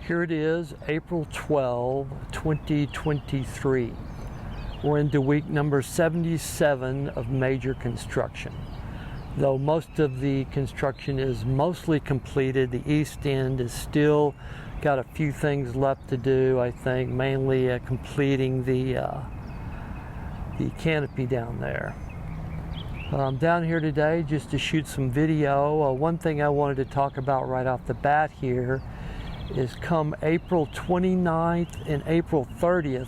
Here it is, April 12, 2023. We're into week number 77 of major construction. Though most of the construction is mostly completed, the east end is still got a few things left to do, I think, mainly completing the canopy down there. I'm down here today just to shoot some video. One thing I wanted to talk about right off the bat here is come April 29th and April 30th,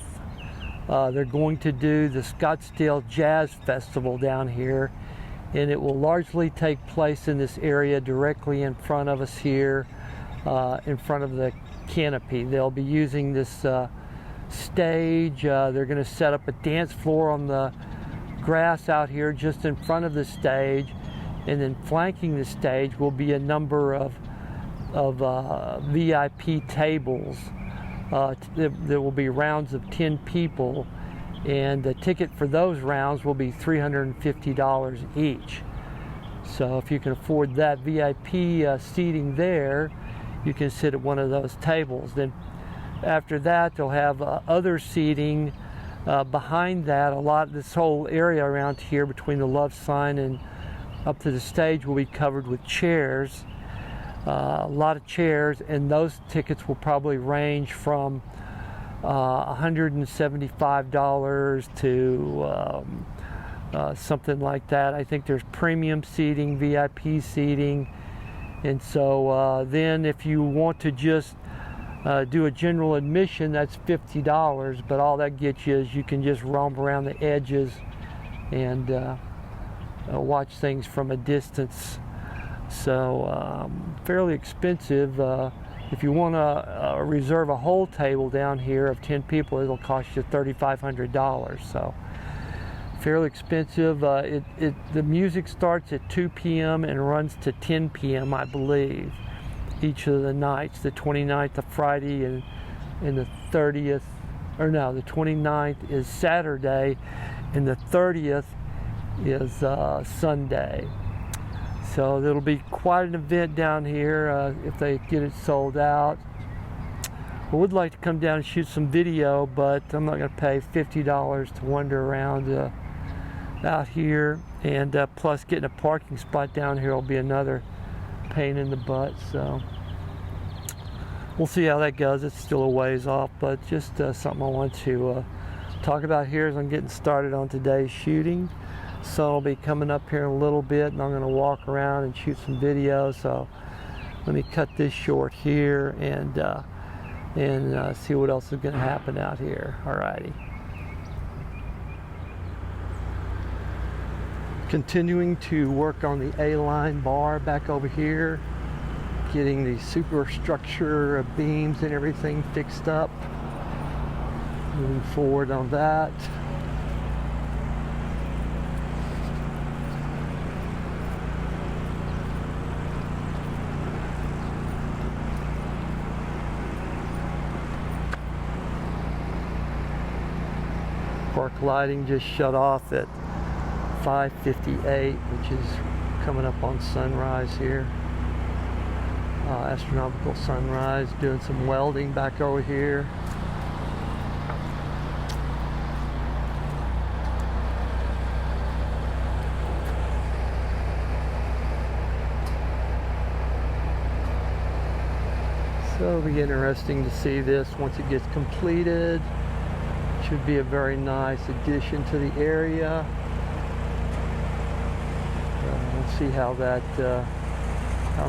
they're going to do the Scottsdale Jazz Festival down here, and it will largely take place in this area directly in front of us here, in front of the canopy. They'll be using this stage. They're going to set up a dance floor on the grass out here just in front of the stage, and then flanking the stage will be a number of VIP tables. There will be rounds of 10 people, and the ticket for those rounds will be $350 each. So if you can afford that VIP seating there, you can sit at one of those tables. Then after that, they'll have other seating behind that. This whole area around here between the love sign and up to the stage will be covered with chairs. A lot of chairs, and those tickets will probably range from $175 to something like that. I think there's premium seating, VIP seating, and so then if you want to just do a general admission, that's $50, but all that gets you is you can just roam around the edges and watch things from a distance. So fairly expensive. If you want to reserve a whole table down here of 10 people, it'll cost you $3,500. So fairly expensive. The music starts at 2 p.m. and runs to 10 p.m. I believe, each of the nights. The 29th of Friday and the 30th, or no, the 29th is Saturday and the 30th is Sunday. So it'll be quite an event down here if they get it sold out. I would like to come down and shoot some video, but I'm not going to pay $50 to wander around out here, and plus getting a parking spot down here will be another pain in the butt. So we'll see how that goes. It's still a ways off, but just something I want to talk about here as I'm getting started on today's shooting. So I'll be coming up here in a little bit, and I'm going to walk around and shoot some video. So let me cut this short here and see what else is going to happen out here. Alrighty. Continuing to work on the A-line bar back over here, getting the superstructure beams and everything fixed up. Moving forward on that. Park lighting just shut off at 5:58, which is coming up on sunrise here. Astronomical sunrise. Doing some welding back over here. So it'll be interesting to see this once it gets completed. Should be a very nice addition to the area. We'll see how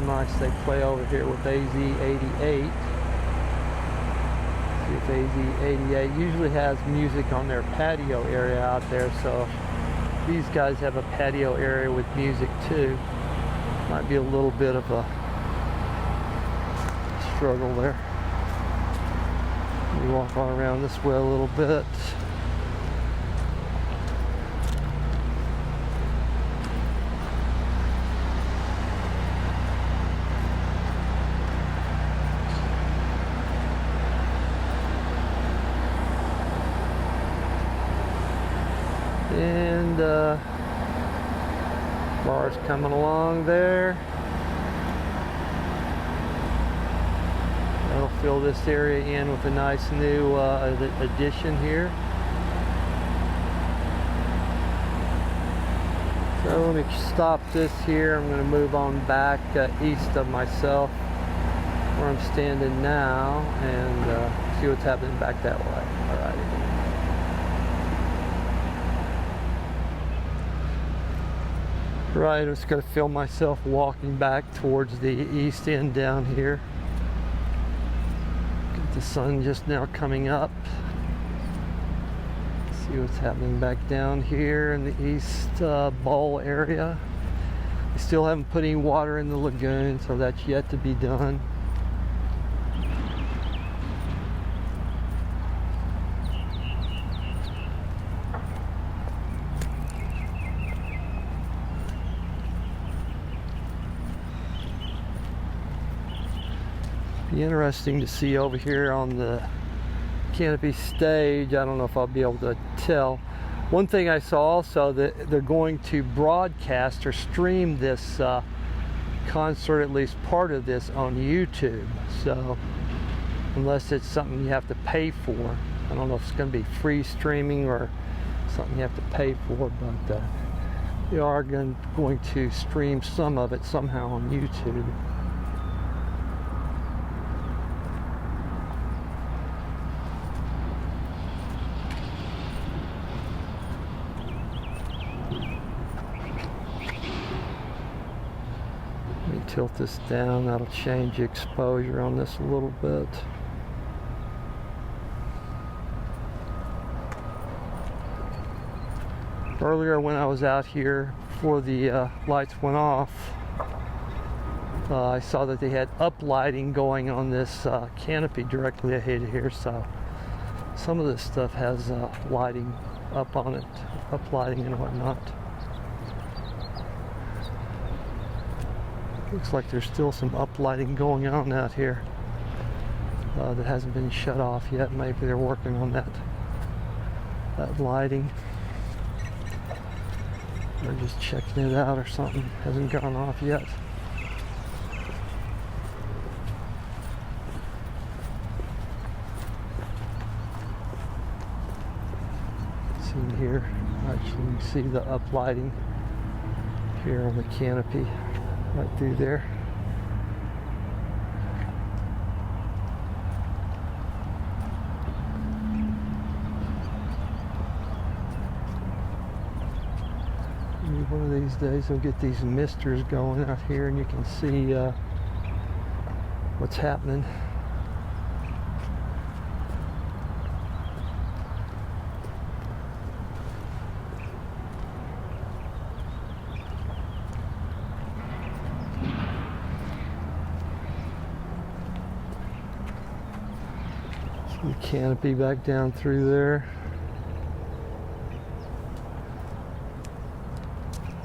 nice they play over here with AZ88. See if AZ88 usually has music on their patio area out there, so these guys have a patio area with music too. Might be a little bit of a struggle there. We walk on around this way a little bit. And bars coming along there. That'll fill this area in with a nice new addition here. So let me stop this here. I'm going to move on back east of myself where I'm standing now and see what's happening back that way. Alrighty. Right, I'm just going to film myself walking back towards the east end down here. Get the sun just now coming up. See what's happening back down here in the east bowl area. I still haven't put any water in the lagoon, so that's yet to be done. Be interesting to see over here on the canopy stage. I don't know if I'll be able to tell. One thing I saw also, that they're going to broadcast or stream this concert, at least part of this, on YouTube. So unless it's something you have to pay for, I don't know if it's going to be free streaming or something you have to pay for, but they are going to stream some of it somehow on YouTube. Tilt this down, that'll change the exposure on this a little bit. Earlier when I was out here before the lights went off, I saw that they had uplighting going on this canopy directly ahead of here, so some of this stuff has lighting up on it, uplighting and whatnot. Looks like there's still some uplighting going on out here that hasn't been shut off yet. Maybe they're working on that lighting. They're just checking it out or something. Hasn't gone off yet. See here, actually you can see the uplighting here on the canopy. Right through there. Maybe one of these days we'll get these misters going out here and you can see what's happening. The canopy back down through there.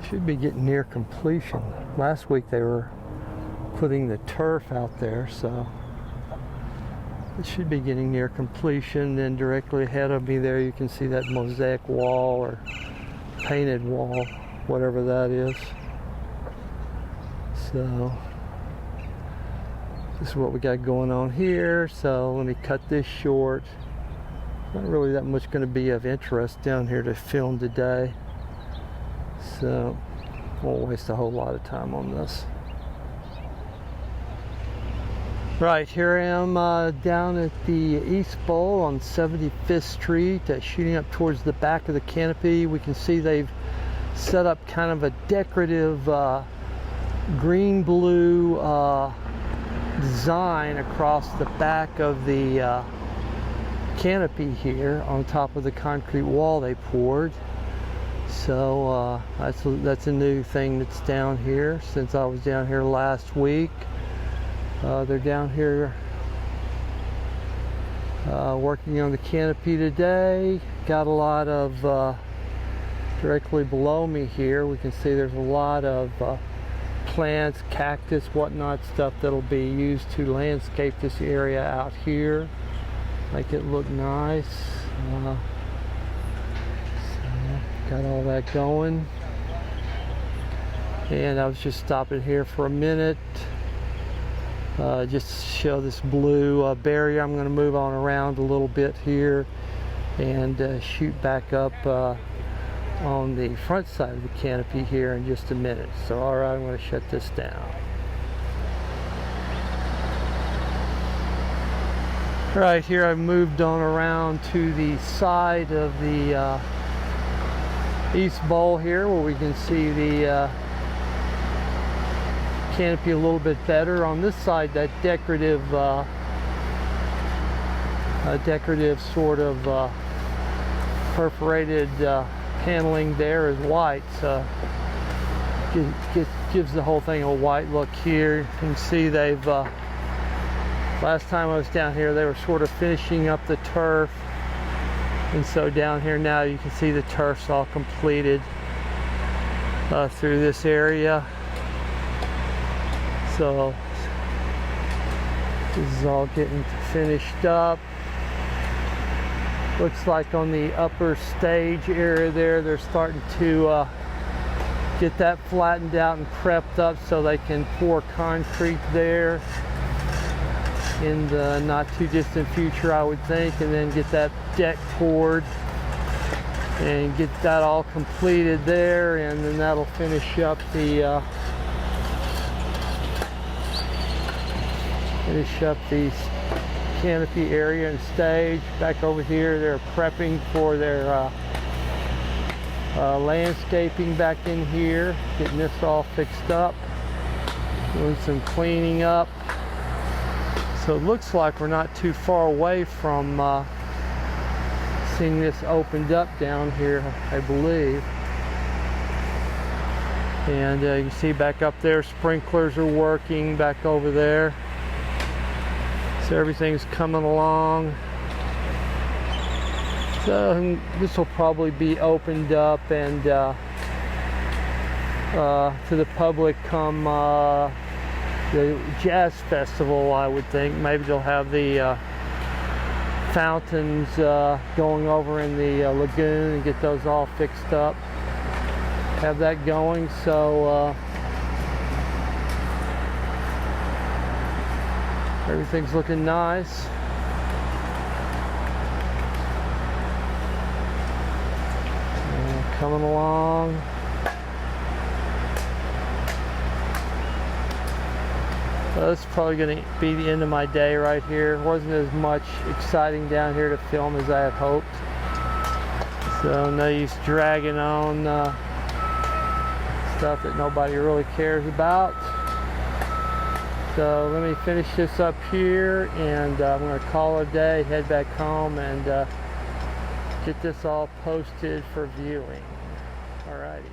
Should be getting near completion. Last week they were putting the turf out there, so it should be getting near completion. Then directly ahead of me there you can see that mosaic wall or painted wall, whatever that is. So this is what we got going on here, so let me cut this short. Not really that much going to be of interest down here to film today, so won't waste a whole lot of time on this. Right, here I am down at the East Bowl on 75th Street, shooting up towards the back of the canopy. We can see they've set up kind of a decorative green-blue design across the back of the canopy here on top of the concrete wall they poured. So that's a new thing that's down here since I was down here last week. They're down here working on the canopy today. Got a lot of directly below me here we can see there's a lot of plants, cactus, whatnot, stuff that'll be used to landscape this area out here, make it look nice. So got all that going, and I was just stopping here for a minute just show this blue barrier. I'm going to move on around a little bit here and shoot back up on the front side of the canopy here in just a minute. So alright, I'm going to shut this down. Right here I've moved on around to the side of the east bowl here where we can see the canopy a little bit better. On this side, that decorative sort of perforated paneling there is white, so gives the whole thing a white look here. You can see they've last time I was down here they were sort of finishing up the turf, and so down here now you can see the turf's all completed through this area. So this is all getting finished up. Looks like on the upper stage area there, they're starting to get that flattened out and prepped up so they can pour concrete there in the not too distant future, I would think, and then get that deck poured and get that all completed there, and then that'll finish up the canopy area and stage. Back over here they're prepping for their landscaping back in here, getting this all fixed up, doing some cleaning up. So it looks like we're not too far away from seeing this opened up down here, I believe. And you can see back up there sprinklers are working back over there. So everything's coming along. So this will probably be opened up and to the public come the jazz festival, I would think. Maybe they'll have the fountains going over in the lagoon and get those all fixed up. Have that going. So everything's looking nice. Coming along. This is probably going to be the end of my day right here. Wasn't as much exciting down here to film as I had hoped. So no use dragging on stuff that nobody really cares about. So let me finish this up here, and I'm going to call it a day, head back home, and get this all posted for viewing. Alrighty.